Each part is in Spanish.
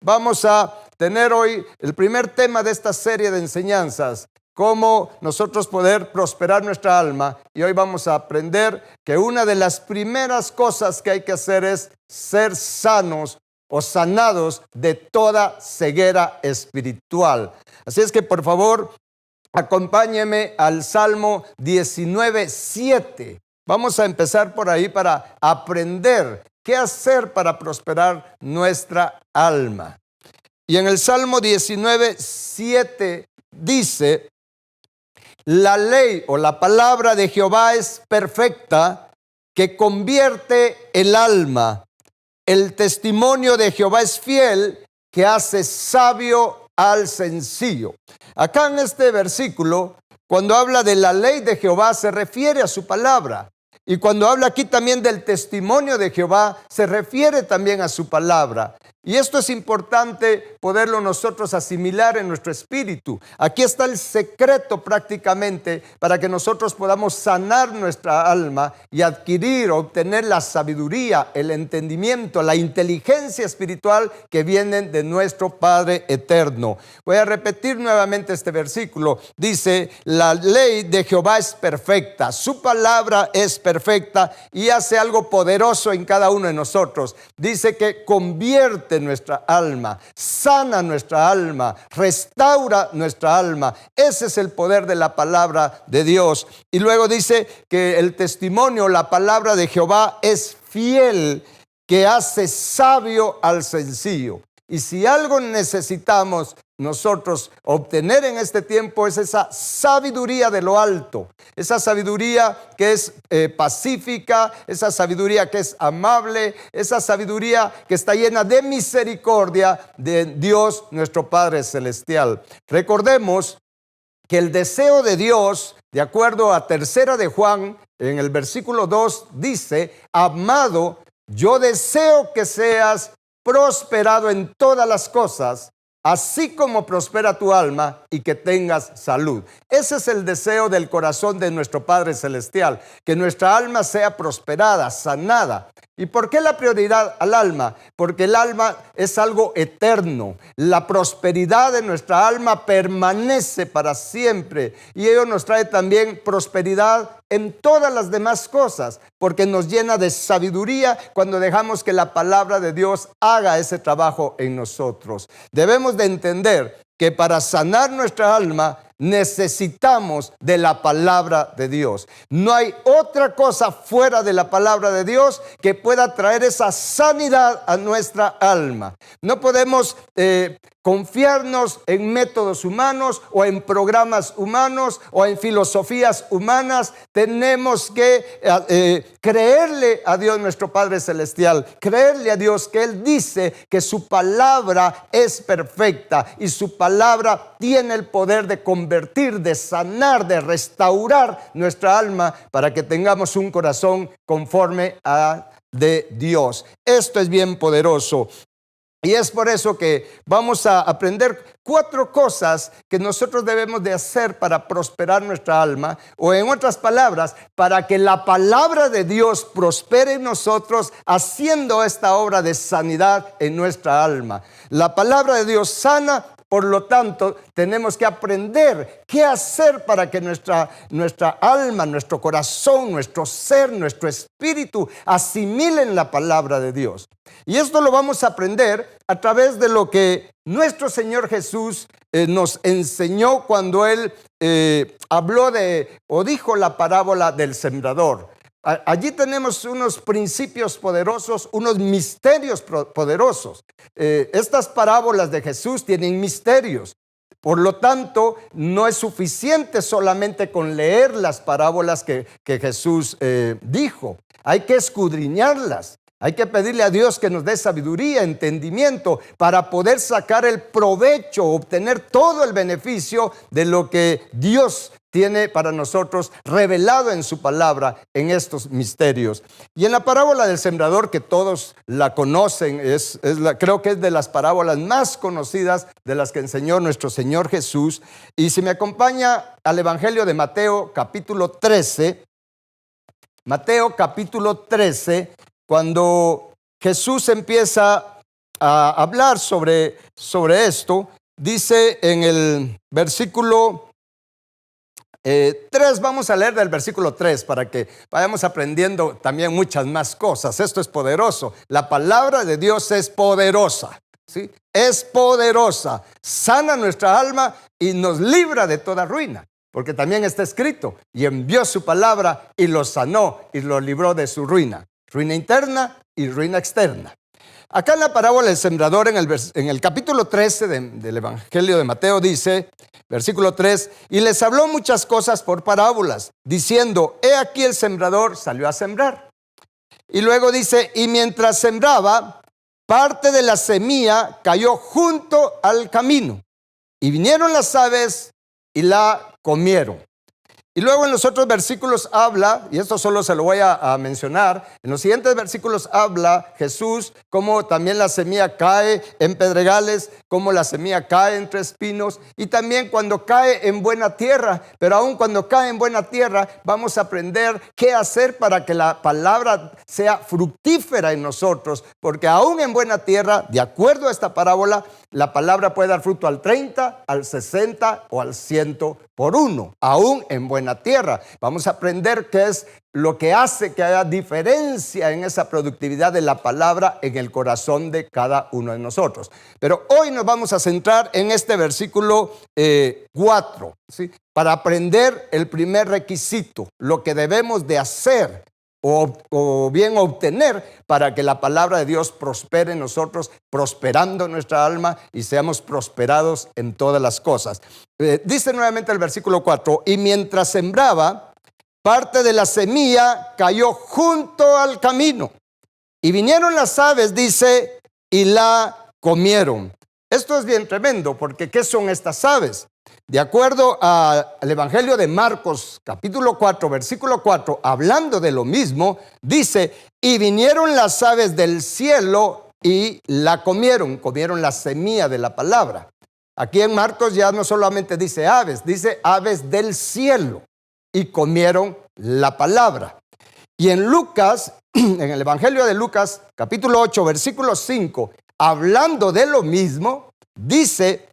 vamos a tener hoy el primer tema de esta serie de enseñanzas, cómo nosotros poder prosperar nuestra alma. Y hoy vamos a aprender que una de las primeras cosas que hay que hacer es ser sanos o sanados de toda ceguera espiritual. Así es que por favor, acompáñeme al Salmo 19:7. Vamos a empezar por ahí para aprender qué hacer para prosperar nuestra alma. Y en el Salmo 19:7 dice: la ley o la palabra de Jehová es perfecta, que convierte el alma. El testimonio de Jehová es fiel, que hace sabio al sencillo. Acá en este versículo, cuando habla de la ley de Jehová, se refiere a su palabra. Y cuando habla aquí también del testimonio de Jehová, se refiere también a su palabra. Y esto es importante poderlo nosotros asimilar en nuestro espíritu. Aquí está el secreto prácticamente para que nosotros podamos sanar nuestra alma y adquirir, obtener la sabiduría, el entendimiento, la inteligencia espiritual que vienen de nuestro Padre eterno. Voy a repetir nuevamente este versículo. Dice: la ley de Jehová es perfecta, su palabra es perfecta y hace algo poderoso en cada uno de nosotros. Dice que convierte nuestra alma, sana nuestra alma, restaura nuestra alma. Ese es el poder de la palabra de Dios. Y luego dice que el testimonio, la palabra de Jehová es fiel, que hace sabio al sencillo. Y si algo necesitamos nosotros obtener en este tiempo es esa sabiduría de lo alto, esa sabiduría que es pacífica, esa sabiduría que es amable, esa sabiduría que está llena de misericordia de Dios nuestro Padre Celestial. Recordemos que el deseo de Dios, de acuerdo a 3 de Juan, en el versículo 2 dice: amado, yo deseo que seas prosperado en todas las cosas, así como prospera tu alma, y que tengas salud. Ese es el deseo del corazón de nuestro Padre Celestial, que nuestra alma sea prosperada, sanada. ¿Y por qué la prioridad al alma? Porque el alma es algo eterno. La prosperidad de nuestra alma permanece para siempre. Y ello nos trae también prosperidad en todas las demás cosas, porque nos llena de sabiduría cuando dejamos que la palabra de Dios haga ese trabajo en nosotros. Debemos de entender que para sanar nuestra alma necesitamos de la palabra de Dios. No hay otra cosa fuera de la palabra de Dios que pueda traer esa sanidad a nuestra alma. No podemos confiarnos en métodos humanos o en programas humanos o en filosofías humanas. Tenemos que creerle a Dios nuestro Padre Celestial, creerle a Dios que Él dice que su palabra es perfecta y su palabra tiene el poder de convertir, de sanar, de restaurar nuestra alma para que tengamos un corazón conforme a de Dios. Esto es bien poderoso. Y es por eso que vamos a aprender 4 cosas que nosotros debemos de hacer para prosperar nuestra alma, o en otras palabras, para que la palabra de Dios prospere en nosotros, haciendo esta obra de sanidad en nuestra alma. La palabra de Dios sana. Por lo tanto, tenemos que aprender qué hacer para que nuestra alma, nuestro corazón, nuestro ser, nuestro espíritu asimilen la palabra de Dios. Y esto lo vamos a aprender a través de lo que nuestro Señor Jesús nos enseñó cuando Él habló o dijo la parábola del sembrador. Allí tenemos unos principios poderosos, unos misterios poderosos. Estas parábolas de Jesús tienen misterios. Por lo tanto, no es suficiente solamente con leer las parábolas que Jesús dijo. Hay que escudriñarlas. Hay que pedirle a Dios que nos dé sabiduría, entendimiento, para poder sacar el provecho, obtener todo el beneficio de lo que Dios tiene para nosotros revelado en su palabra, en estos misterios. Y en la parábola del sembrador, que todos la conocen, creo que es de las parábolas más conocidas de las que enseñó nuestro Señor Jesús. Y si me acompaña al Evangelio de Mateo capítulo 13, Mateo capítulo 13, cuando Jesús empieza a hablar sobre esto. Dice en el versículo 3, vamos a leer del versículo 3 para que vayamos aprendiendo también muchas más cosas. Esto es poderoso. La palabra de Dios es poderosa, ¿sí? Es poderosa, sana nuestra alma y nos libra de toda ruina. Porque también está escrito, y envió su palabra y lo sanó y lo libró de su ruina. Ruina interna y ruina externa. Acá en la parábola del sembrador, en el capítulo 13 del Evangelio de Mateo, dice, versículo 3, y les habló muchas cosas por parábolas, diciendo, he aquí el sembrador salió a sembrar. Y luego dice, y mientras sembraba, parte de la semilla cayó junto al camino, y vinieron las aves y la comieron. Y luego en los otros versículos habla, y esto solo se lo voy a mencionar, en los siguientes versículos habla Jesús cómo también la semilla cae en pedregales, cómo la semilla cae entre espinos, y también cuando cae en buena tierra. Pero aún cuando cae en buena tierra, vamos a aprender qué hacer para que la palabra sea fructífera en nosotros, porque aún en buena tierra, de acuerdo a esta parábola, la palabra puede dar fruto al 30, al 60 o al 100 por uno, aún en buena tierra. Vamos a aprender qué es lo que hace que haya diferencia en esa productividad de la palabra en el corazón de cada uno de nosotros. Pero hoy nos vamos a centrar en este versículo 4, ¿sí? Para aprender el primer requisito, lo que debemos de hacer o bien obtener para que la palabra de Dios prospere en nosotros, prosperando nuestra alma y seamos prosperados en todas las cosas. Dice nuevamente el versículo 4, y mientras sembraba, parte de la semilla cayó junto al camino, y vinieron las aves, dice, y la comieron. Esto es bien tremendo, porque ¿qué son estas aves? De acuerdo al Evangelio de Marcos, capítulo 4, versículo 4, hablando de lo mismo, dice, y vinieron las aves del cielo y la comieron la semilla de la palabra. Aquí en Marcos ya no solamente dice aves del cielo y comieron la palabra. Y en Lucas, en el Evangelio de Lucas, capítulo 8, versículo 5, hablando de lo mismo, dice,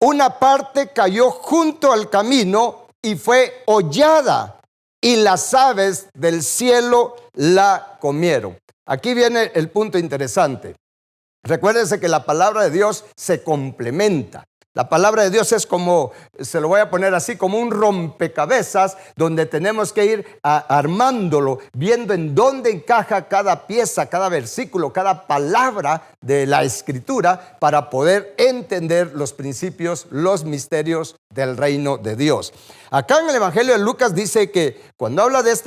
una parte cayó junto al camino y fue hollada, y las aves del cielo la comieron. Aquí viene el punto interesante. Recuérdense que la palabra de Dios se complementa. La palabra de Dios es como, se lo voy a poner así, como un rompecabezas donde tenemos que ir armándolo, viendo en dónde encaja cada pieza, cada versículo, cada palabra de la Escritura para poder entender los principios, los misterios del reino de Dios. Acá en el Evangelio de Lucas dice que cuando habla de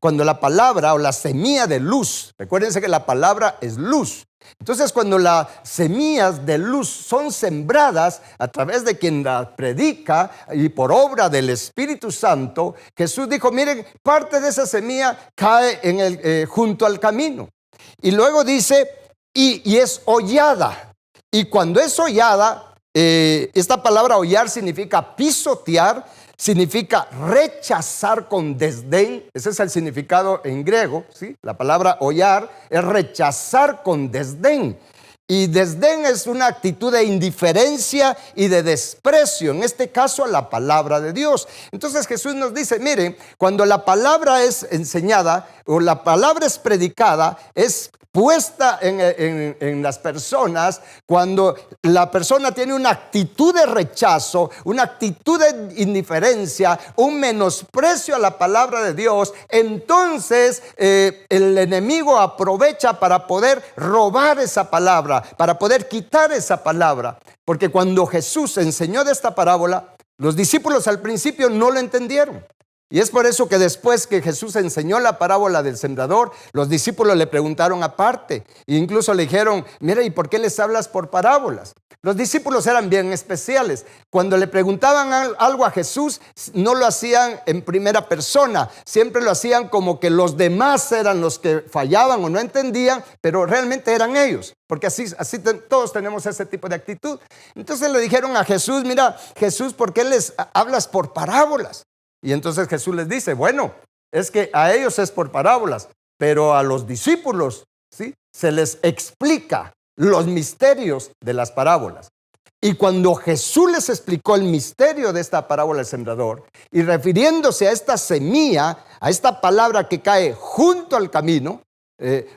cuando la palabra o la semilla de luz, recuérdense que la palabra es luz. Entonces, cuando las semillas de luz son sembradas a través de quien la predica y por obra del Espíritu Santo, Jesús dijo, miren, parte de esa semilla cae junto al camino. Y luego dice, y es hollada. Y cuando es hollada, esta palabra hollar significa pisotear, significa rechazar con desdén. Ese es el significado en griego, ¿sí? La palabra hollar es rechazar con desdén. Y desdén es una actitud de indiferencia y de desprecio, en este caso a la palabra de Dios. Entonces Jesús nos dice, miren, cuando la palabra es enseñada o la palabra es predicada, es puesta en las personas, cuando la persona tiene una actitud de rechazo, una actitud de indiferencia, un menosprecio a la palabra de Dios, entonces el enemigo aprovecha para poder robar esa palabra, para poder quitar esa palabra. Porque cuando Jesús enseñó de esta parábola, los discípulos al principio no lo entendieron. Y es por eso que después que Jesús enseñó la parábola del sembrador, los discípulos le preguntaron aparte. E incluso le dijeron, mira, ¿y por qué les hablas por parábolas? Los discípulos eran bien especiales. Cuando le preguntaban algo a Jesús, no lo hacían en primera persona. Siempre lo hacían como que los demás eran los que fallaban o no entendían, pero realmente eran ellos. Porque así todos tenemos ese tipo de actitud. Entonces le dijeron a Jesús, mira, Jesús, ¿por qué les hablas por parábolas? Y entonces Jesús les dice, bueno, es que a ellos es por parábolas, pero a los discípulos, ¿sí?, se les explica los misterios de las parábolas. Y cuando Jesús les explicó el misterio de esta parábola del sembrador, y refiriéndose a esta semilla, a esta palabra que cae junto al camino,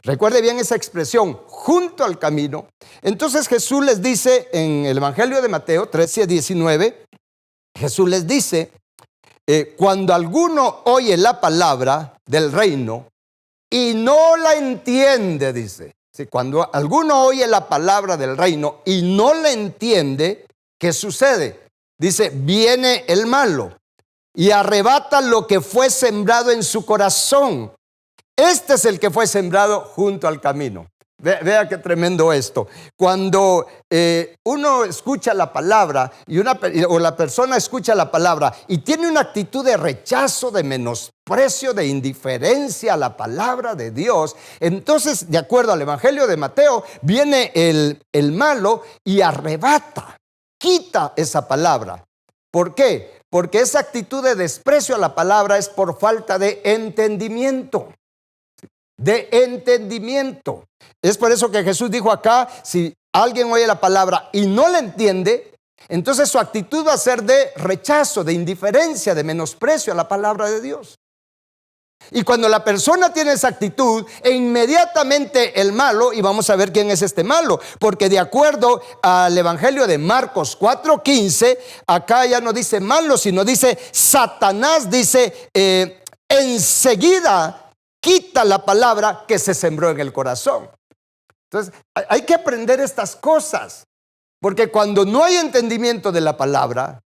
recuerde bien esa expresión, junto al camino, entonces Jesús les dice en el Evangelio de Mateo 13:19, Jesús les dice, cuando alguno oye la palabra del reino y no la entiende, dice. Sí, cuando alguno oye la palabra del reino y no la entiende, ¿qué sucede? Dice, viene el malo y arrebata lo que fue sembrado en su corazón. Este es el que fue sembrado junto al camino. Vea qué tremendo esto. Cuando uno escucha la palabra o la persona escucha la palabra y tiene una actitud de rechazo, de menosprecio, de indiferencia a la palabra de Dios, entonces, de acuerdo al Evangelio de Mateo, viene el malo y arrebata, quita esa palabra. ¿Por qué? Porque esa actitud de desprecio a la palabra es por falta de entendimiento. De entendimiento. Es por eso que Jesús dijo acá, si alguien oye la palabra y no la entiende, entonces su actitud va a ser de rechazo, de indiferencia, de menosprecio a la palabra de Dios. Y cuando la persona tiene esa actitud, inmediatamente el malo, y vamos a ver quién es este malo, porque de acuerdo al Evangelio de Marcos 4:15, acá ya no dice malo, sino dice Satanás, dice enseguida quita la palabra que se sembró en el corazón. Entonces, hay que aprender estas cosas, porque cuando no hay entendimiento de la palabra,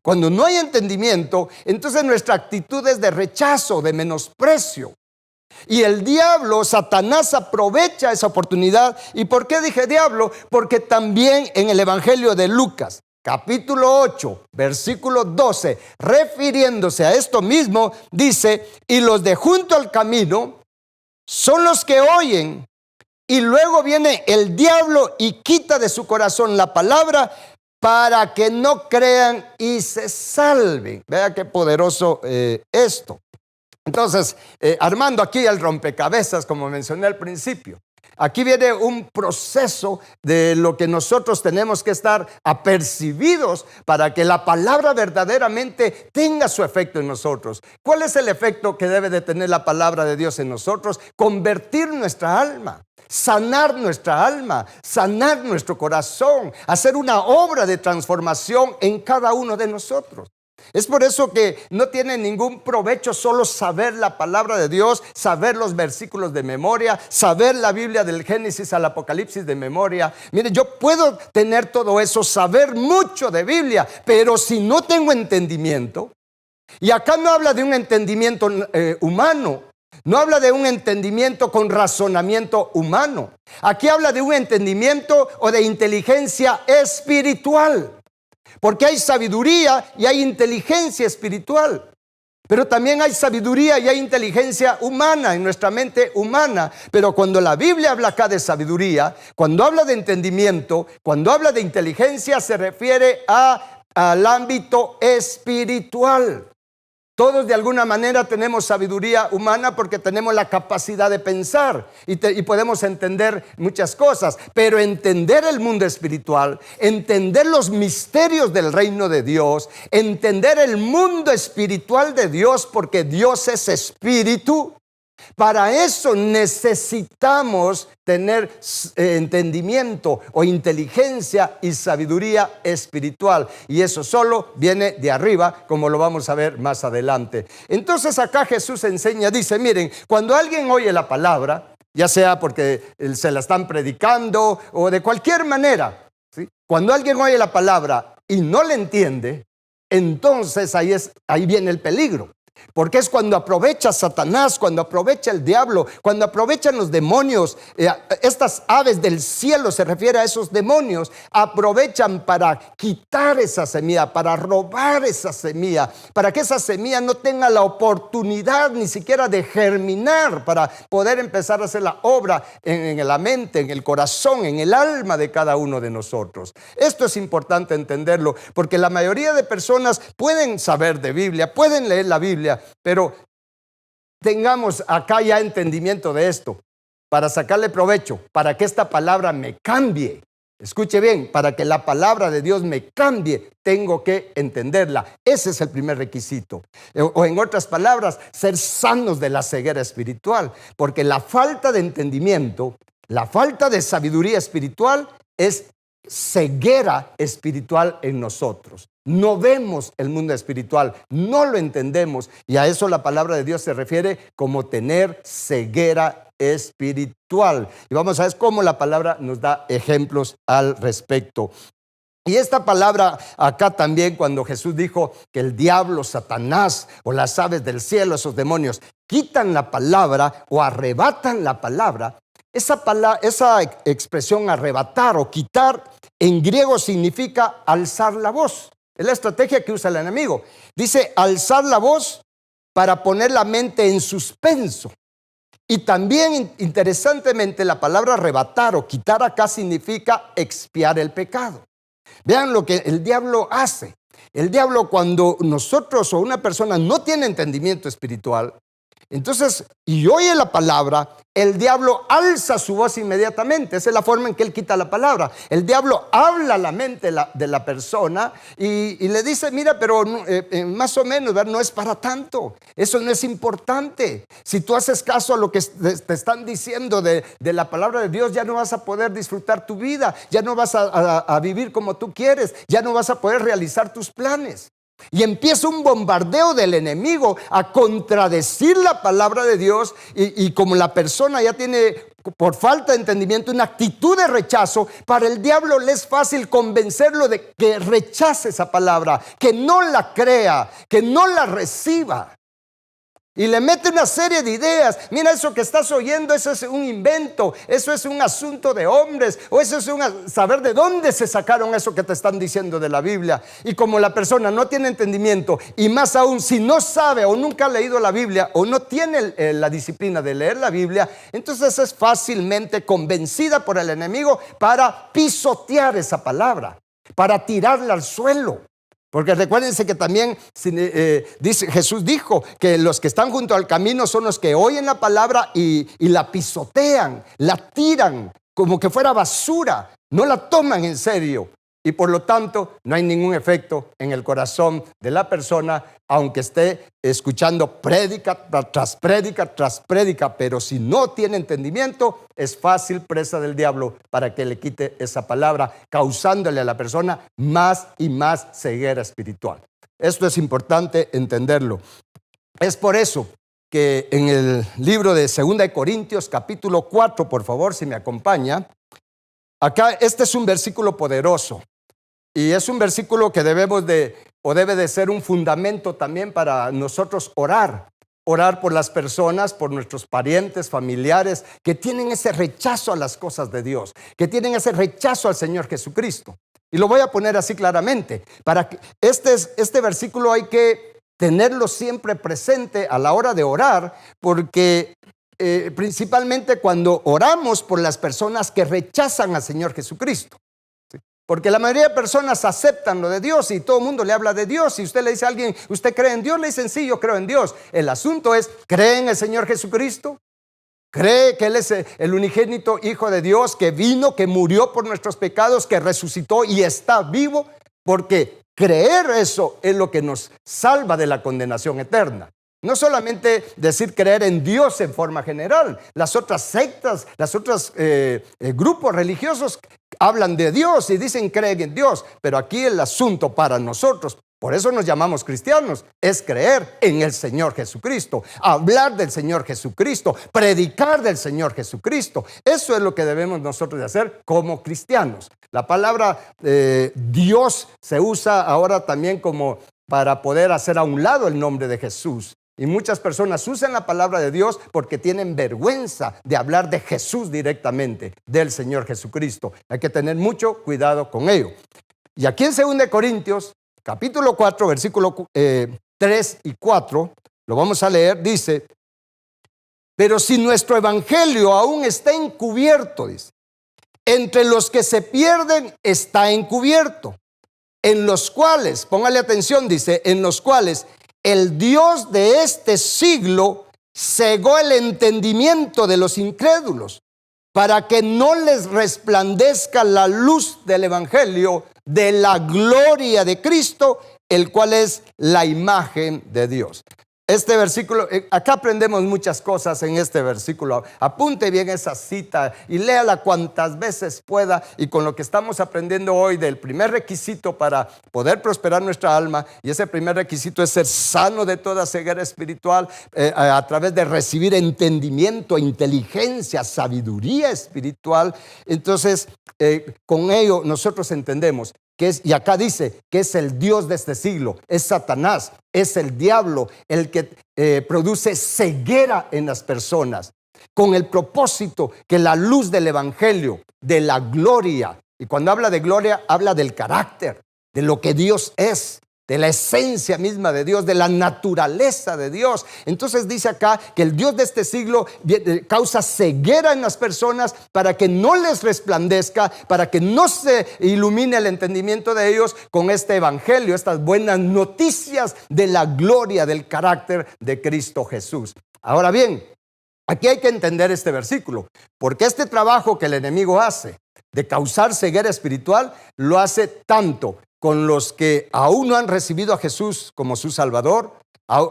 cuando no hay entendimiento, entonces nuestra actitud es de rechazo, de menosprecio. Y el diablo, Satanás, aprovecha esa oportunidad. ¿Y por qué dije diablo? Porque también en el Evangelio de Lucas, capítulo 8, versículo 12, refiriéndose a esto mismo, dice, y los de junto al camino son los que oyen, y luego viene el diablo y quita de su corazón la palabra para que no crean y se salven. Vea qué poderoso esto. Entonces, armando aquí el rompecabezas, como mencioné al principio, aquí viene un proceso de lo que nosotros tenemos que estar apercibidos para que la palabra verdaderamente tenga su efecto en nosotros. ¿Cuál es el efecto que debe de tener la palabra de Dios en nosotros? Convertir nuestra alma, sanar nuestra alma, sanar nuestro corazón, hacer una obra de transformación en cada uno de nosotros. Es por eso que no tiene ningún provecho solo saber la palabra de Dios, saber los versículos de memoria, saber la Biblia del Génesis al Apocalipsis de memoria. Mire, yo puedo tener todo eso, saber mucho de Biblia, pero si no tengo entendimiento, y acá no habla de un entendimiento humano, no habla de un entendimiento con razonamiento humano. Aquí habla de un entendimiento o de inteligencia espiritual. Porque hay sabiduría y hay inteligencia espiritual. Pero también hay sabiduría y hay inteligencia humana en nuestra mente humana. Pero cuando la Biblia habla acá de sabiduría, cuando habla de entendimiento, cuando habla de inteligencia, se refiere al ámbito espiritual. Todos de alguna manera tenemos sabiduría humana porque tenemos la capacidad de pensar y podemos entender muchas cosas, pero entender el mundo espiritual, entender los misterios del reino de Dios, entender el mundo espiritual de Dios, porque Dios es espíritu. Para eso necesitamos tener entendimiento o inteligencia y sabiduría espiritual. Y eso solo viene de arriba, como lo vamos a ver más adelante. Entonces acá Jesús enseña, dice, miren, cuando alguien oye la palabra, ya sea porque se la están predicando o de cualquier manera, ¿sí? Cuando alguien oye la palabra y no la entiende, entonces ahí viene el peligro. Porque es cuando aprovecha Satanás, cuando aprovecha el diablo, cuando aprovechan los demonios, estas aves del cielo, se refiere a esos demonios, aprovechan para quitar esa semilla, para robar esa semilla, para que esa semilla no tenga la oportunidad ni siquiera de germinar, para poder empezar a hacer la obra en la mente, en el corazón, en el alma de cada uno de nosotros. Esto es importante entenderlo, porque la mayoría de personas pueden saber de Biblia, pueden leer la Biblia, pero tengamos acá ya entendimiento de esto. para sacarle provecho, para que esta palabra me cambie. Escuche bien, para que la palabra de Dios me cambie, tengo que entenderla. Ese es el primer requisito. O en otras palabras, ser sanos de la ceguera espiritual. Porque la falta de entendimiento, la falta de sabiduría espiritual es ceguera espiritual en nosotros. No vemos el mundo espiritual, no lo entendemos, y a eso la palabra de Dios se refiere como tener ceguera espiritual. Y vamos a ver cómo la palabra nos da ejemplos al respecto. Y esta palabra acá también, cuando Jesús dijo que el diablo, Satanás o las aves del cielo, esos demonios, quitan la palabra o arrebatan la palabra, esa expresión arrebatar o quitar en griego significa alzar la voz. Es la estrategia que usa el enemigo. Dice alzar la voz para poner la mente en suspenso. Y también, interesantemente, la palabra arrebatar o quitar acá significa expiar el pecado. Vean lo que el diablo hace. El diablo, cuando nosotros o una persona no tiene entendimiento espiritual, entonces, y oye la palabra, el diablo alza su voz inmediatamente. Esa es la forma en que él quita la palabra. El diablo habla a la mente de la persona y le dice, mira, pero más o menos, ¿verdad? No es para tanto. Eso no es importante. Si tú haces caso a lo que te están diciendo de la palabra de Dios, ya no vas a poder disfrutar tu vida, ya no vas a vivir como tú quieres, ya no vas a poder realizar tus planes. Y empieza un bombardeo del enemigo a contradecir la palabra de Dios y como la persona ya tiene, por falta de entendimiento, una actitud de rechazo, para el diablo le es fácil convencerlo de que rechace esa palabra, que no la crea, que no la reciba. Y le mete una serie de ideas. Mira, eso que estás oyendo, eso es un invento, eso es un asunto de hombres, o eso es saber de dónde se sacaron eso que te están diciendo de la Biblia. Y como la persona no tiene entendimiento, y más aún si no sabe o nunca ha leído la Biblia o no tiene la disciplina de leer la Biblia, entonces es fácilmente convencida por el enemigo para pisotear esa palabra, para tirarla al suelo. Porque recuérdense que también Jesús dijo que los que están junto al camino son los que oyen la palabra y la pisotean, la tiran como que fuera basura, no la toman en serio. Y por lo tanto no hay ningún efecto en el corazón de la persona, aunque esté escuchando prédica tras prédica tras prédica, pero si no tiene entendimiento, es fácil presa del diablo para que le quite esa palabra, causándole a la persona más y más ceguera espiritual. Esto es importante entenderlo. Es por eso que en el libro de 2 Corintios, capítulo 4, por favor, si me acompaña, acá este es un versículo poderoso. Y es un versículo que debe de ser un fundamento también para nosotros orar por las personas, por nuestros parientes, familiares que tienen ese rechazo a las cosas de Dios, que tienen ese rechazo al Señor Jesucristo. Y lo voy a poner así claramente. Para que este versículo hay que tenerlo siempre presente a la hora de orar, porque principalmente cuando oramos por las personas que rechazan al Señor Jesucristo. Porque la mayoría de personas aceptan lo de Dios y todo el mundo le habla de Dios. Si usted le dice a alguien, ¿usted cree en Dios? Le dicen, sí, yo creo en Dios. El asunto es, ¿cree en el Señor Jesucristo? ¿Cree que Él es el unigénito Hijo de Dios que vino, que murió por nuestros pecados, que resucitó y está vivo? Porque creer eso es lo que nos salva de la condenación eterna. No solamente decir creer en Dios en forma general. Las otras sectas, los otros grupos religiosos hablan de Dios y dicen creen en Dios. Pero aquí el asunto para nosotros, por eso nos llamamos cristianos, es creer en el Señor Jesucristo, hablar del Señor Jesucristo, predicar del Señor Jesucristo. Eso es lo que debemos nosotros de hacer como cristianos. La palabra Dios se usa ahora también como para poder hacer a un lado el nombre de Jesús. Y muchas personas usan la palabra de Dios porque tienen vergüenza de hablar de Jesús directamente, del Señor Jesucristo. Hay que tener mucho cuidado con ello. Y aquí en 2 Corintios, capítulo 4, versículo 3 y 4, lo vamos a leer, dice, pero si nuestro evangelio aún está encubierto, dice, entre los que se pierden está encubierto, en los cuales, póngale atención, dice, en los cuales el Dios de este siglo cegó el entendimiento de los incrédulos, para que no les resplandezca la luz del evangelio de la gloria de Cristo, el cual es la imagen de Dios. Este versículo, acá aprendemos muchas cosas en este versículo. Apunte bien esa cita y léala cuantas veces pueda. Y con lo que estamos aprendiendo hoy del primer requisito para poder prosperar nuestra alma, y ese primer requisito es ser sano de toda ceguera espiritual a través de recibir entendimiento, inteligencia, sabiduría espiritual. Entonces, con ello nosotros entendemos que es, y acá dice que es el Dios de este siglo, es Satanás, es el diablo el que produce ceguera en las personas, con el propósito que la luz del evangelio, de la gloria, y cuando habla de gloria, habla del carácter, de lo que Dios es, de la esencia misma de Dios, de la naturaleza de Dios. Entonces dice acá que el Dios de este siglo causa ceguera en las personas para que no les resplandezca, para que no se ilumine el entendimiento de ellos con este evangelio, estas buenas noticias de la gloria, del carácter de Cristo Jesús. Ahora bien, aquí hay que entender este versículo, porque este trabajo que el enemigo hace de causar ceguera espiritual, lo hace tanto con los que aún no han recibido a Jesús como su Salvador,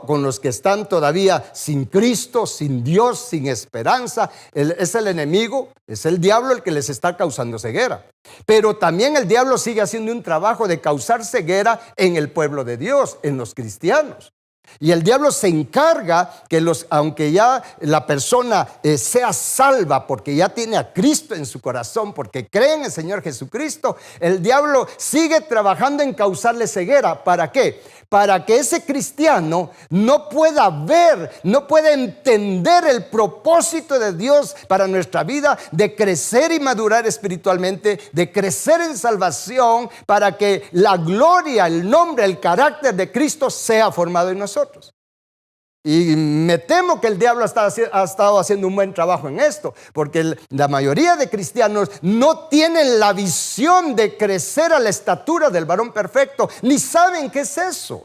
con los que están todavía sin Cristo, sin Dios, sin esperanza. Es el enemigo, es el diablo el que les está causando ceguera. Pero también el diablo sigue haciendo un trabajo de causar ceguera en el pueblo de Dios, en los cristianos. Y el diablo se encarga que aunque ya la persona sea salva porque ya tiene a Cristo en su corazón, porque cree en el Señor Jesucristo, el diablo sigue trabajando en causarle ceguera. ¿Para qué? Para que ese cristiano no pueda ver, no pueda entender el propósito de Dios para nuestra vida, de crecer y madurar espiritualmente, de crecer en salvación, para que la gloria, el nombre, el carácter de Cristo sea formado en nosotros. Y me temo que el diablo ha estado haciendo un buen trabajo en esto, porque la mayoría de cristianos no tienen la visión de crecer a la estatura del varón perfecto, ni saben qué es eso.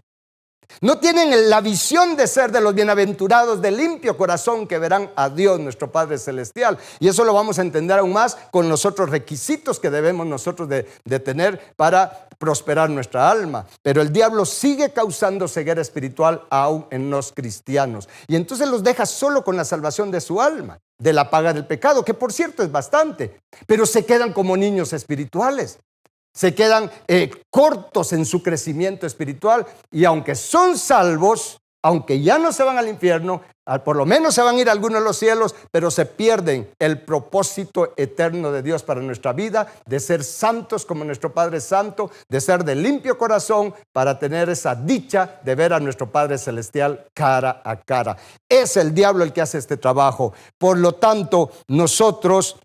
No tienen la visión de ser de los bienaventurados de limpio corazón que verán a Dios nuestro Padre Celestial. Y eso lo vamos a entender aún más con los otros requisitos que debemos nosotros de tener para prosperar nuestra alma. Pero el diablo sigue causando ceguera espiritual aún en los cristianos. Y entonces los deja solo con la salvación de su alma, de la paga del pecado, que por cierto es bastante. Pero se quedan como niños espirituales. Se quedan cortos en su crecimiento espiritual, y aunque son salvos, aunque ya no se van al infierno, por lo menos se van a ir a algunos de los cielos, pero se pierden el propósito eterno de Dios para nuestra vida, de ser santos como nuestro Padre Santo, de ser de limpio corazón, para tener esa dicha de ver a nuestro Padre Celestial cara a cara. Es el diablo el que hace este trabajo. Por lo tanto, nosotros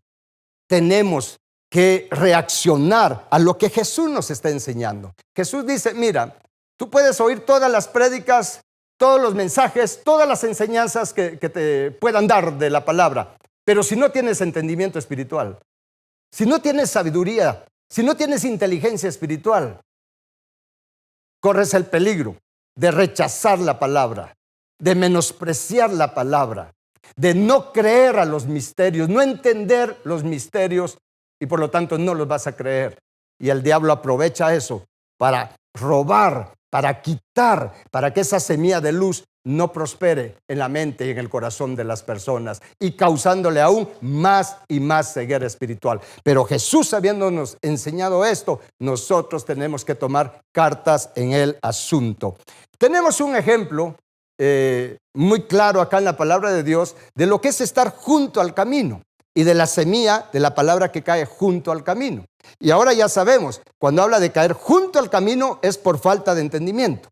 tenemos que reaccionar a lo que Jesús nos está enseñando. Jesús dice, mira, tú puedes oír todas las prédicas, todos los mensajes, todas las enseñanzas que te puedan dar de la palabra, pero si no tienes entendimiento espiritual, si no tienes sabiduría, si no tienes inteligencia espiritual, corres el peligro de rechazar la palabra, de menospreciar la palabra, de no creer a los misterios, no entender los misterios, y por lo tanto no los vas a creer. Y el diablo aprovecha eso para robar, para quitar, para que esa semilla de luz no prospere en la mente y en el corazón de las personas, y causándole aún más y más ceguera espiritual. Pero Jesús, habiéndonos enseñado esto, nosotros tenemos que tomar cartas en el asunto. Tenemos un ejemplo muy claro acá en la palabra de Dios de lo que es estar junto al camino, y de la semilla de la palabra que cae junto al camino. Y ahora ya sabemos, cuando habla de caer junto al camino es por falta de entendimiento.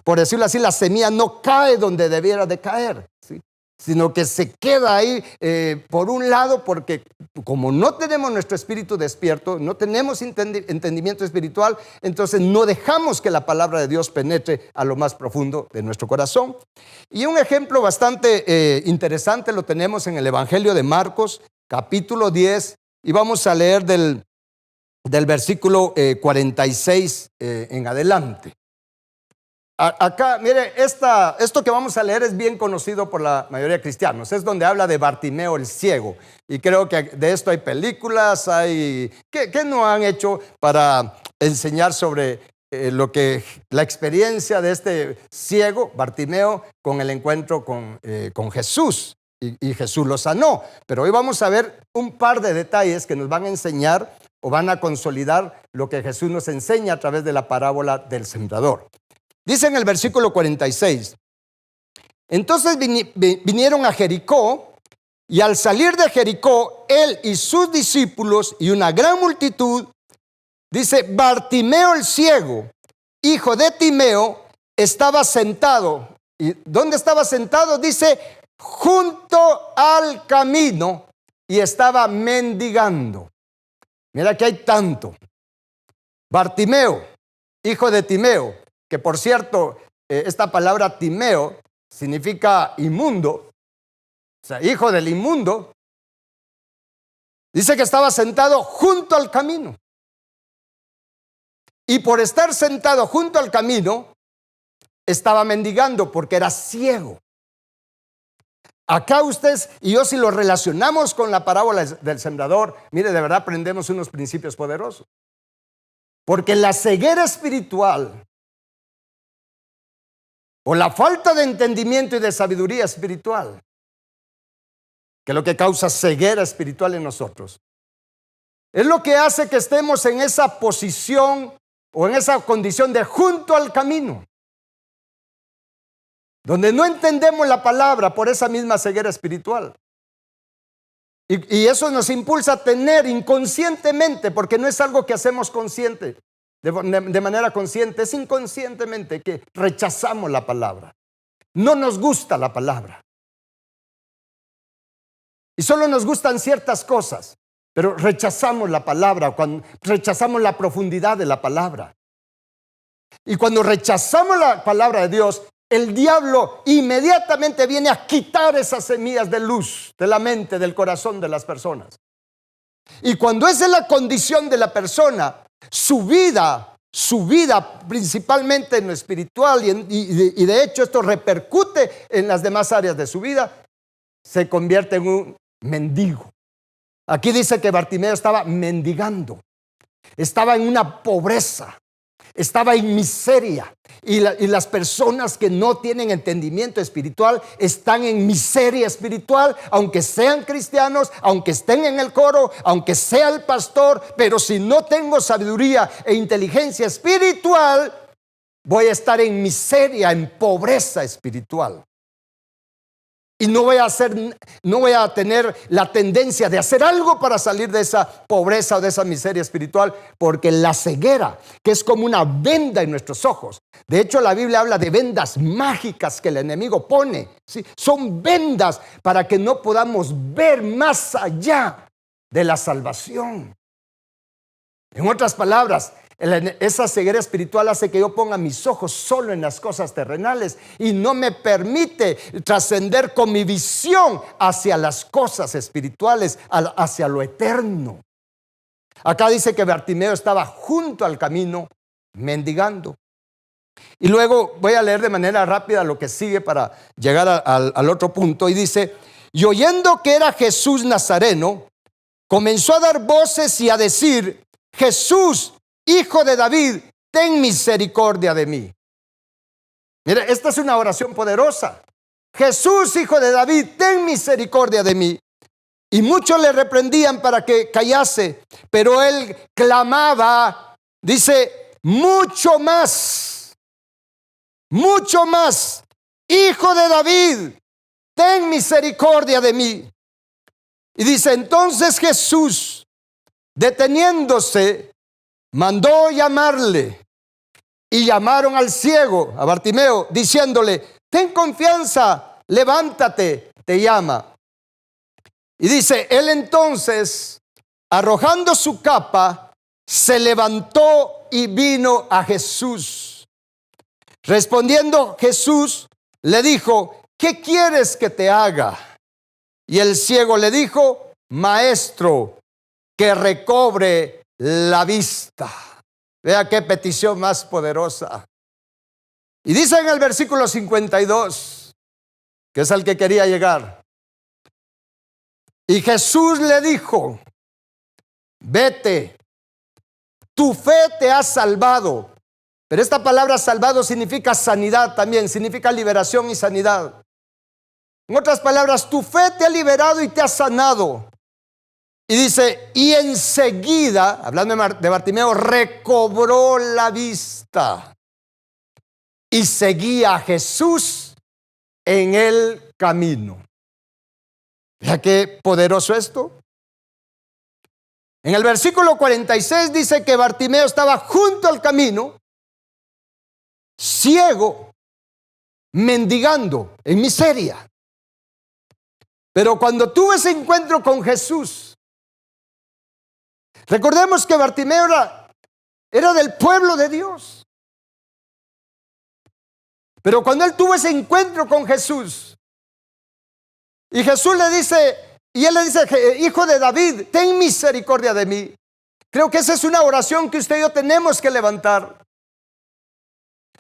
Por decirlo así, la semilla no cae donde debiera de caer, ¿sí? Sino que se queda ahí por un lado, porque como no tenemos nuestro espíritu despierto, no tenemos entendimiento espiritual, entonces no dejamos que la palabra de Dios penetre a lo más profundo de nuestro corazón. Y un ejemplo bastante interesante lo tenemos en el Evangelio de Marcos, capítulo 10, y vamos a leer del versículo 46 en adelante. Acá, mire, esto que vamos a leer es bien conocido por la mayoría de cristianos. Es donde habla de Bartimeo el ciego. Y creo que de esto hay películas, ¿qué no han hecho para enseñar sobre la experiencia de este ciego, Bartimeo, con el encuentro con Jesús? Y Jesús lo sanó. Pero hoy vamos a ver un par de detalles que nos van a enseñar o van a consolidar lo que Jesús nos enseña a través de la parábola del sembrador. Dice en el versículo 46, entonces vinieron a Jericó, y al salir de Jericó, él y sus discípulos y una gran multitud, dice, Bartimeo el ciego, hijo de Timeo, estaba sentado. ¿Y dónde estaba sentado? Dice, junto al camino, y estaba mendigando. Mira que hay tanto. Bartimeo, hijo de Timeo, que por cierto, esta palabra Timeo significa inmundo, o sea, hijo del inmundo. Dice que estaba sentado junto al camino. Y por estar sentado junto al camino, estaba mendigando porque era ciego. Acá ustedes y yo, si lo relacionamos con la parábola del sembrador, mire, de verdad aprendemos unos principios poderosos. Porque la ceguera espiritual o la falta de entendimiento y de sabiduría espiritual, que es lo que causa ceguera espiritual en nosotros, es lo que hace que estemos en esa posición o en esa condición de junto al camino, donde no entendemos la palabra por esa misma ceguera espiritual. Y eso nos impulsa a tener inconscientemente, porque no es algo que hacemos consciente, de manera consciente, es inconscientemente que rechazamos la palabra. No nos gusta la palabra. Y solo nos gustan ciertas cosas, pero rechazamos la palabra, rechazamos la profundidad de la palabra. Y cuando rechazamos la palabra de Dios, el diablo inmediatamente viene a quitar esas semillas de luz de la mente, del corazón de las personas. Y cuando esa es la condición de la persona, su vida principalmente en lo espiritual y de hecho esto repercute en las demás áreas de su vida, se convierte en un mendigo. Aquí dice que Bartimeo estaba mendigando, estaba en una pobreza, estaba en miseria. Y las personas que no tienen entendimiento espiritual están en miseria espiritual, aunque sean cristianos, aunque estén en el coro, aunque sea el pastor. Pero si no tengo sabiduría e inteligencia espiritual, voy a estar en miseria, en pobreza espiritual. Y no voy a tener la tendencia de hacer algo para salir de esa pobreza o de esa miseria espiritual, porque la ceguera, que es como una venda en nuestros ojos. De hecho, la Biblia habla de vendas mágicas que el enemigo pone, ¿sí? Son vendas para que no podamos ver más allá de la salvación. En otras palabras, esa ceguera espiritual hace que yo ponga mis ojos solo en las cosas terrenales y no me permite trascender con mi visión hacia las cosas espirituales, hacia lo eterno. Acá dice que Bartimeo estaba junto al camino mendigando. Y luego voy a leer de manera rápida lo que sigue para llegar al otro punto. Y dice, y oyendo que era Jesús Nazareno, comenzó a dar voces y a decir, Jesús, Hijo de David, ten misericordia de mí. Mire, esta es una oración poderosa. Jesús, Hijo de David, ten misericordia de mí. Y muchos le reprendían para que callase, pero él clamaba, dice, mucho más, Hijo de David, ten misericordia de mí. Y dice, entonces Jesús, deteniéndose, mandó llamarle, y llamaron al ciego, a Bartimeo, diciéndole, ten confianza, levántate, te llama. Y dice, él entonces, arrojando su capa, se levantó y vino a Jesús. Respondiendo Jesús, le dijo, ¿qué quieres que te haga? Y el ciego le dijo, maestro, que recobre la vista. Vea qué petición más poderosa. Y dice en el versículo 52, que es al que quería llegar: y Jesús le dijo: vete, tu fe te ha salvado. Pero esta palabra salvado significa sanidad también, significa liberación y sanidad. En otras palabras, tu fe te ha liberado y te ha sanado. Y dice, y enseguida, hablando de Bartimeo, recobró la vista y seguía a Jesús en el camino. ¿Vea qué poderoso esto? En el versículo 46 dice que Bartimeo estaba junto al camino, ciego, mendigando, en miseria. Pero cuando tuvo ese encuentro con Jesús, recordemos que Bartimeo era del pueblo de Dios. Pero cuando él tuvo ese encuentro con Jesús, y Jesús le dice, y él le dice: hijo de David, ten misericordia de mí. Creo que esa es una oración que usted y yo tenemos que levantar.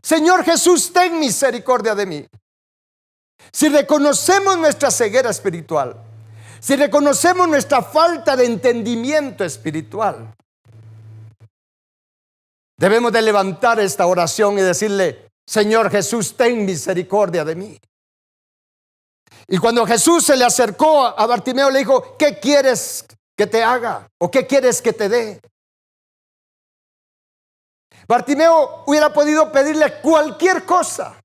Señor Jesús, ten misericordia de mí. Si reconocemos nuestra ceguera espiritual, si reconocemos nuestra falta de entendimiento espiritual, debemos de levantar esta oración y decirle: Señor Jesús, ten misericordia de mí. Y cuando Jesús se le acercó a Bartimeo, le dijo: ¿qué quieres que te haga? ¿O qué quieres que te dé? Bartimeo hubiera podido pedirle cualquier cosa,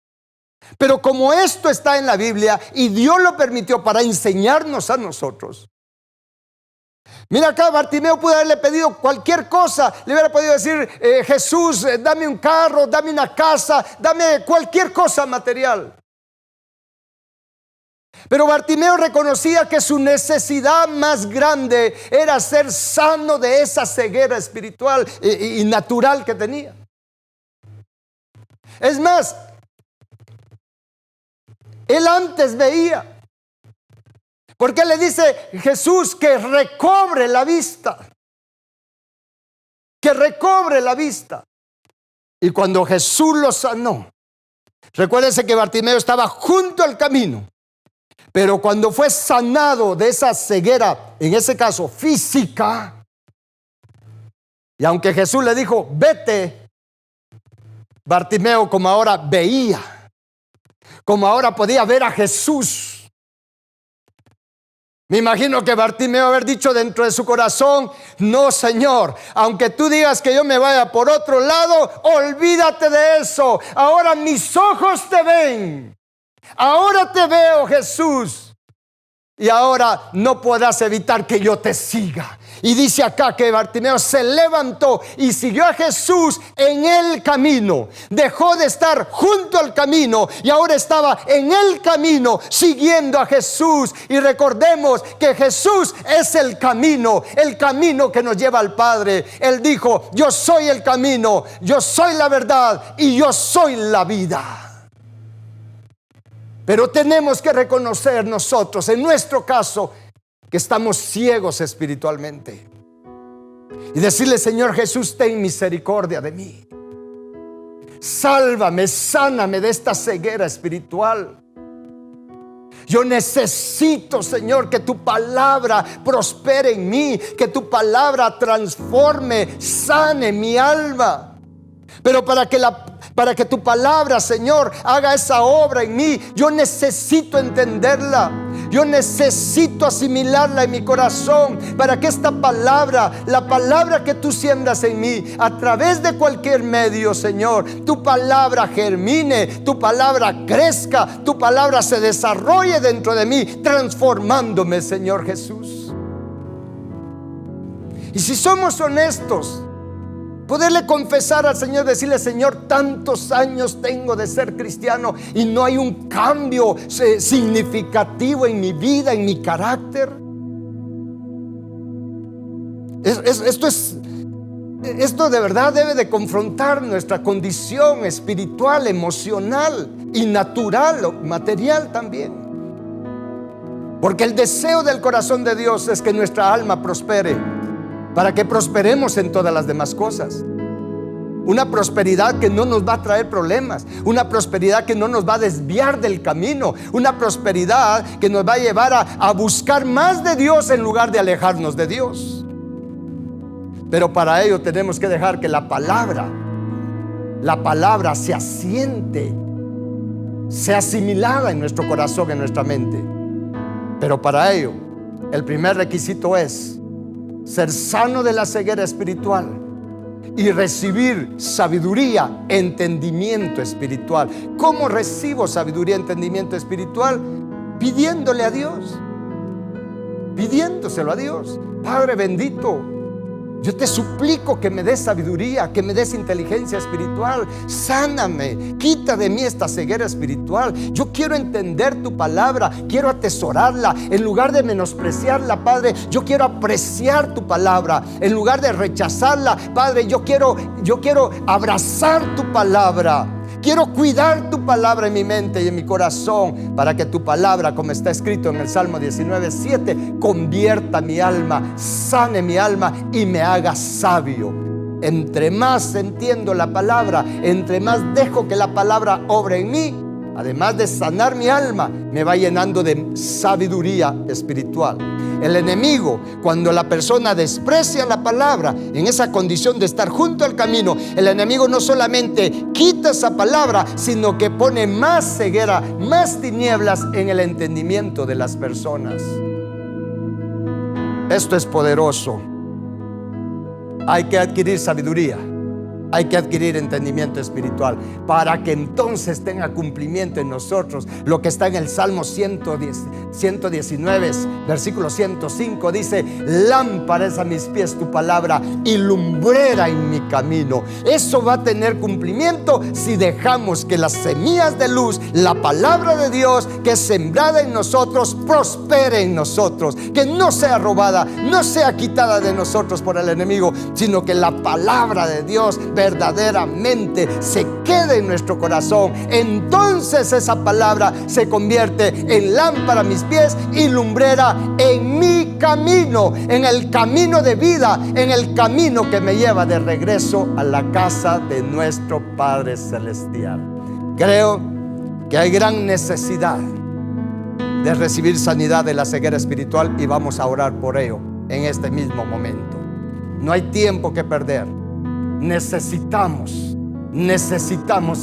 pero como esto está en la Biblia y Dios lo permitió para enseñarnos a nosotros. Mira acá, Bartimeo pudo haberle pedido cualquier cosa. Le hubiera podido decir: Jesús, dame un carro, dame una casa, dame cualquier cosa material. Pero Bartimeo reconocía que su necesidad más grande era ser sano de esa ceguera espiritual y natural que tenía. Es más, él antes veía, porque le dice Jesús que recobre la vista, que recobre la vista. Y cuando Jesús lo sanó, recuérdense que Bartimeo estaba junto al camino. Pero cuando fue sanado de esa ceguera, en ese caso física, y aunque Jesús le dijo: vete, Bartimeo como ahora veía, como ahora podía ver a Jesús. Me imagino que Bartimeo haber dicho dentro de su corazón: no, Señor, aunque tú digas que yo me vaya por otro lado, olvídate de eso. Ahora mis ojos te ven. Ahora te veo, Jesús, y ahora no podrás evitar que yo te siga. Y dice acá que Bartimeo se levantó y siguió a Jesús en el camino. Dejó de estar junto al camino y ahora estaba en el camino siguiendo a Jesús. Y recordemos que Jesús es el camino que nos lleva al Padre. Él dijo: yo soy el camino, yo soy la verdad y yo soy la vida. Pero tenemos que reconocer nosotros, en nuestro caso, que estamos ciegos espiritualmente. Y decirle: Señor Jesús, ten misericordia de mí. Sálvame, sáname de esta ceguera espiritual. Yo necesito, Señor, que tu palabra prospere en mí, que tu palabra transforme, sane mi alma. Pero para que tu palabra, Señor, haga esa obra en mí, yo necesito entenderla. Yo necesito asimilarla en mi corazón para que esta palabra, la palabra que tú siembras en mí, a través de cualquier medio, Señor, tu palabra germine, tu palabra crezca, tu palabra se desarrolle dentro de mí, transformándome, Señor Jesús. Y si somos honestos, poderle confesar al Señor, decirle: Señor, tantos años tengo de ser cristiano y no hay un cambio significativo en mi vida, en mi carácter. Esto de verdad debe de confrontar nuestra condición espiritual, emocional y natural, material también. Porque el deseo del corazón de Dios es que nuestra alma prospere, para que prosperemos en todas las demás cosas. Una prosperidad que no nos va a traer problemas, una prosperidad que no nos va a desviar del camino, una prosperidad que nos va a llevar a buscar más de Dios en lugar de alejarnos de Dios. Pero para ello tenemos que dejar que la palabra se asiente, sea asimilada en nuestro corazón, en nuestra mente. Pero para ello, el primer requisito es ser sano de la ceguera espiritual y recibir sabiduría, entendimiento espiritual. ¿Cómo recibo sabiduría, entendimiento espiritual? Pidiéndole a Dios, pidiéndoselo a Dios. Padre bendito, yo te suplico que me des sabiduría, que me des inteligencia espiritual. Sáname, quita de mí esta ceguera espiritual. Yo quiero entender tu palabra, quiero atesorarla. En lugar de menospreciarla, Padre, yo quiero apreciar tu palabra. En lugar de rechazarla, Padre, yo quiero abrazar tu palabra. Quiero cuidar tu palabra en mi mente y en mi corazón, para que tu palabra, como está escrito en el Salmo 19:7, convierta mi alma, sane mi alma y me haga sabio. Entre más entiendo la palabra, entre más dejo que la palabra obre en mí, además de sanar mi alma, me va llenando de sabiduría espiritual. El enemigo, cuando la persona desprecia la palabra, en esa condición de estar junto al camino, el enemigo no solamente quita esa palabra, sino que pone más ceguera, más tinieblas en el entendimiento de las personas. Esto es poderoso. Hay que adquirir sabiduría, hay que adquirir entendimiento espiritual, para que entonces tenga cumplimiento en nosotros lo que está en el Salmo 119, versículo 105. Dice: lámpara es a mis pies tu palabra y lumbrera en mi camino. Eso va a tener cumplimiento si dejamos que las semillas de luz, la palabra de Dios que es sembrada en nosotros, prospere en nosotros, que no sea robada, no sea quitada de nosotros por el enemigo, sino que la palabra de Dios verdaderamente se quede en nuestro corazón. Entonces esa palabra se convierte en lámpara a mis pies y lumbrera en mi camino, en el camino de vida, en el camino que me lleva de regreso a la casa de nuestro Padre Celestial. Creo que hay gran necesidad de recibir sanidad de la ceguera espiritual, y vamos a orar por ello en este mismo momento. No hay tiempo que perder. Necesitamos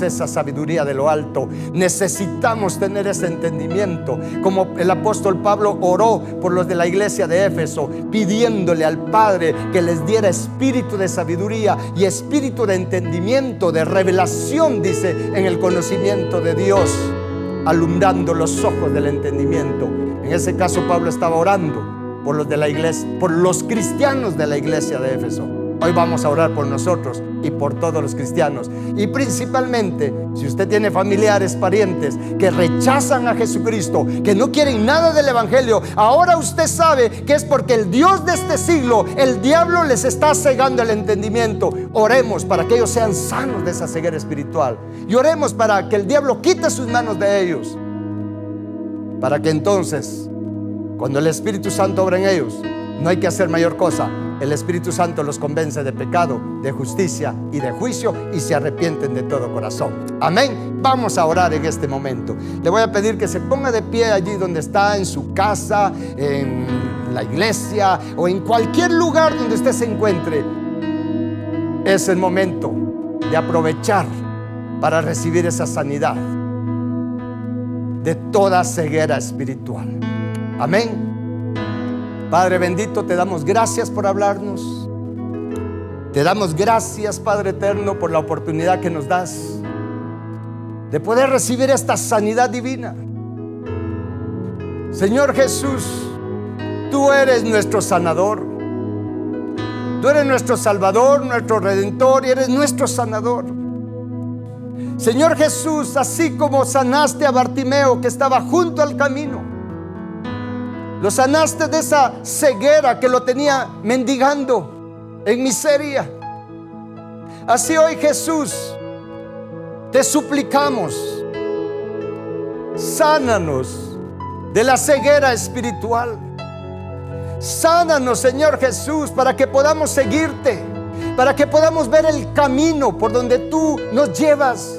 esa sabiduría de lo alto. Necesitamos tener ese entendimiento, como el apóstol Pablo oró por los de la iglesia de Éfeso, pidiéndole al Padre que les diera espíritu de sabiduría y espíritu de entendimiento, de revelación, dice, en el conocimiento de Dios, alumbrando los ojos del entendimiento. En ese caso Pablo estaba orando por los de la iglesia, por los cristianos de la iglesia de Éfeso. Hoy vamos a orar por nosotros y por todos los cristianos. Y principalmente, si usted tiene familiares, parientes que rechazan a Jesucristo, que no quieren nada del evangelio, ahora usted sabe que es porque el Dios de este siglo, el diablo, les está cegando el entendimiento. Oremos para que ellos sean sanos de esa ceguera espiritual, y oremos para que el diablo quite sus manos de ellos, para que entonces, cuando el Espíritu Santo obra en ellos, no hay que hacer mayor cosa. El Espíritu Santo los convence de pecado, de justicia y de juicio, y se arrepienten de todo corazón. Amén. Vamos a orar en este momento. Le voy a pedir que se ponga de pie allí donde está, en su casa, en la iglesia o en cualquier lugar donde usted se encuentre. Es el momento de aprovechar para recibir esa sanidad de toda ceguera espiritual. Amén. Padre bendito, te damos gracias por hablarnos. Te damos gracias, Padre eterno, por la oportunidad que nos das de poder recibir esta sanidad divina. Señor Jesús, tú eres nuestro sanador. Tú eres nuestro Salvador, nuestro Redentor, y eres nuestro sanador. Señor Jesús, así como sanaste a Bartimeo, que estaba junto al camino, lo sanaste de esa ceguera que lo tenía mendigando en miseria. Así hoy, Jesús, te suplicamos, sánanos de la ceguera espiritual. Sánanos, Señor Jesús, para que podamos seguirte, para que podamos ver el camino por donde tú nos llevas.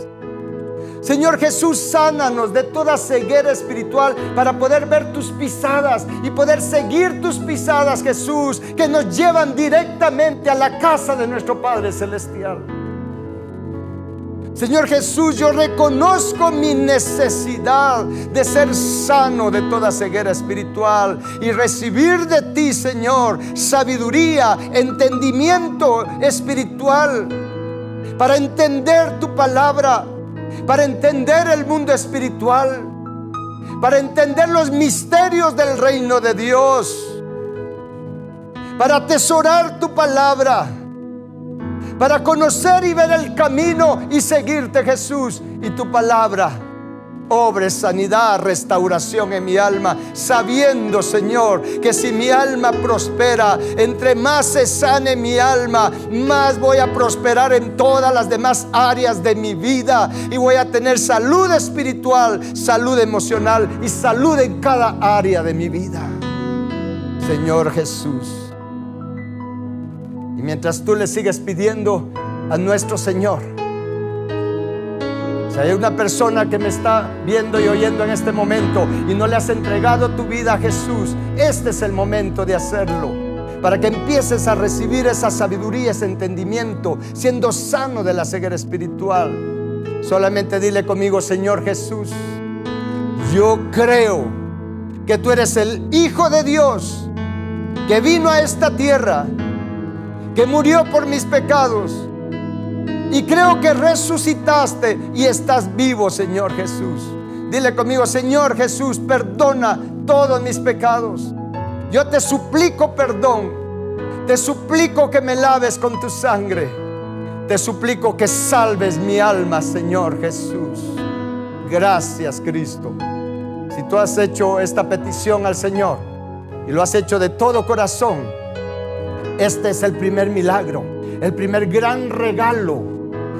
Señor Jesús, sánanos de toda ceguera espiritual para poder ver tus pisadas y poder seguir tus pisadas, Jesús, que nos llevan directamente a la casa de nuestro Padre Celestial. Señor Jesús, yo reconozco mi necesidad de ser sano de toda ceguera espiritual y recibir de ti, Señor, sabiduría, entendimiento espiritual para entender tu palabra, para entender el mundo espiritual, para entender los misterios del reino de Dios, para atesorar tu palabra, para conocer y ver el camino y seguirte, Jesús, y tu palabra obre sanidad, restauración en mi alma, sabiendo, Señor, que si mi alma prospera, entre más se sane mi alma, más voy a prosperar en todas las demás áreas de mi vida y voy a tener salud espiritual, salud emocional y salud en cada área de mi vida. Señor Jesús, y mientras tú le sigues pidiendo a nuestro Señor, si hay una persona que me está viendo y oyendo en este momento y no le has entregado tu vida a Jesús, este es el momento de hacerlo, para que empieces a recibir esa sabiduría, ese entendimiento, siendo sano de la ceguera espiritual. Solamente dile conmigo: Señor Jesús, yo creo que tú eres el Hijo de Dios, que vino a esta tierra, que murió por mis pecados, y creo que resucitaste y estás vivo, Señor Jesús. Dile conmigo: Señor Jesús, perdona todos mis pecados. Yo te suplico perdón. Te suplico que me laves con tu sangre. Te suplico que salves mi alma, Señor Jesús. Gracias, Cristo. Si tú has hecho esta petición al Señor y lo has hecho de todo corazón, este es el primer milagro, el primer gran regalo,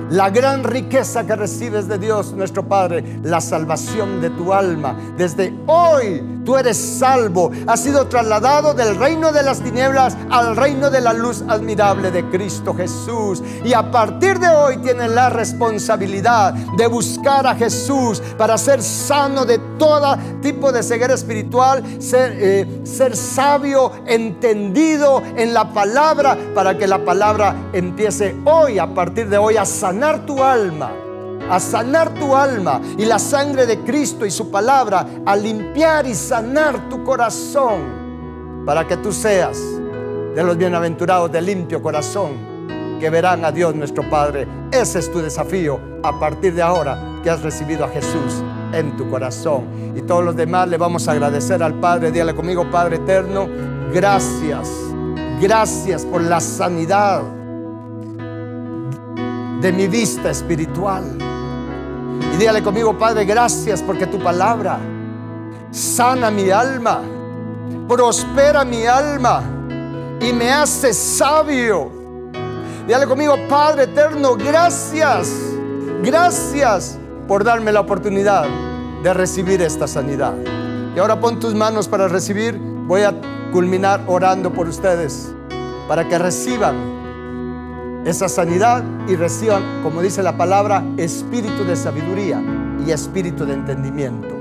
la gran riqueza que recibes de Dios nuestro Padre, la salvación de tu alma. Desde hoy tú eres salvo, has sido trasladado del reino de las tinieblas al reino de la luz admirable de Cristo Jesús, y a partir de hoy tienes la responsabilidad de buscar a Jesús para ser sano de todo tipo de ceguera espiritual, ser sabio, entendido en la palabra, para que la palabra empiece hoy, a partir de hoy, a sanar tu alma, a sanar tu alma, y la sangre de Cristo y su palabra a limpiar y sanar tu corazón, para que tú seas de los bienaventurados de limpio corazón, que verán a Dios nuestro Padre. Ese es tu desafío a partir de ahora que has recibido a Jesús en tu corazón. Y todos los demás le vamos a agradecer al Padre. Dígale conmigo: Padre eterno, gracias, gracias por la sanidad de mi vista espiritual. Y dígale conmigo: Padre, gracias porque tu palabra sana mi alma, prospera mi alma y me hace sabio. Dígale conmigo: Padre eterno, gracias, gracias por darme la oportunidad de recibir esta sanidad. Y ahora pon tus manos para recibir. Voy a culminar orando por ustedes, para que reciban esa sanidad y reciban, como dice la palabra, espíritu de sabiduría y espíritu de entendimiento.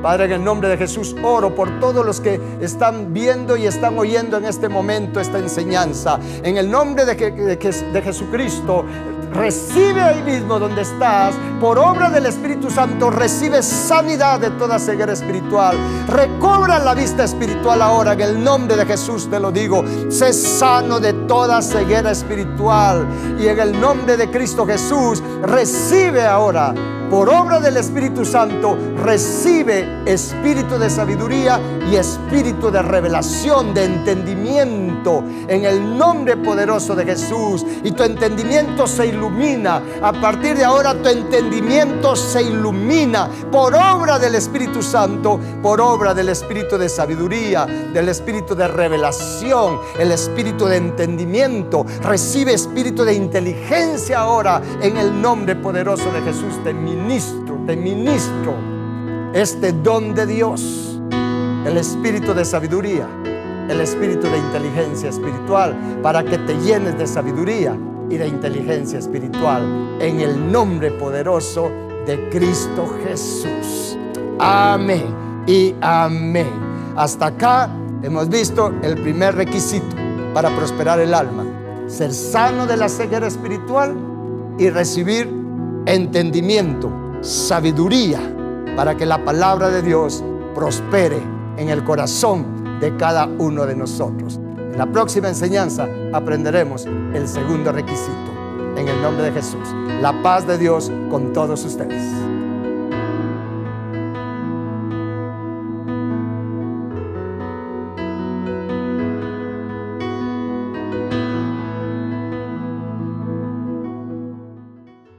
Padre, en el nombre de Jesús oro por todos los que están viendo y están oyendo en este momento esta enseñanza. En el nombre de Jesucristo, recibe ahí mismo donde estás, por obra del Espíritu Santo, recibe sanidad de toda ceguera espiritual. Recobra la vista espiritual ahora, en el nombre de Jesús te lo digo. Sé sano de toda ceguera espiritual, y en el nombre de Cristo Jesús recibe ahora, por obra del Espíritu Santo, recibe espíritu de sabiduría y espíritu de revelación, de entendimiento, en el nombre poderoso de Jesús. Y tu entendimiento se ilumina. A partir de ahora tu entendimiento se ilumina por obra del Espíritu Santo, por obra del espíritu de sabiduría, del espíritu de revelación, el espíritu de entendimiento. Recibe espíritu de inteligencia ahora, en el nombre poderoso de Jesús. Te ministro este don de Dios, el espíritu de sabiduría, el espíritu de inteligencia espiritual, para que te llenes de sabiduría y de inteligencia espiritual, en el nombre poderoso de Cristo Jesús. Amén y amén. Hasta acá hemos visto el primer requisito para prosperar el alma: ser sano de la ceguera espiritual y recibir entendimiento, sabiduría, para que la palabra de Dios prospere en el corazón de cada uno de nosotros. En la próxima enseñanza aprenderemos el segundo requisito. En el nombre de Jesús, la paz de Dios con todos ustedes.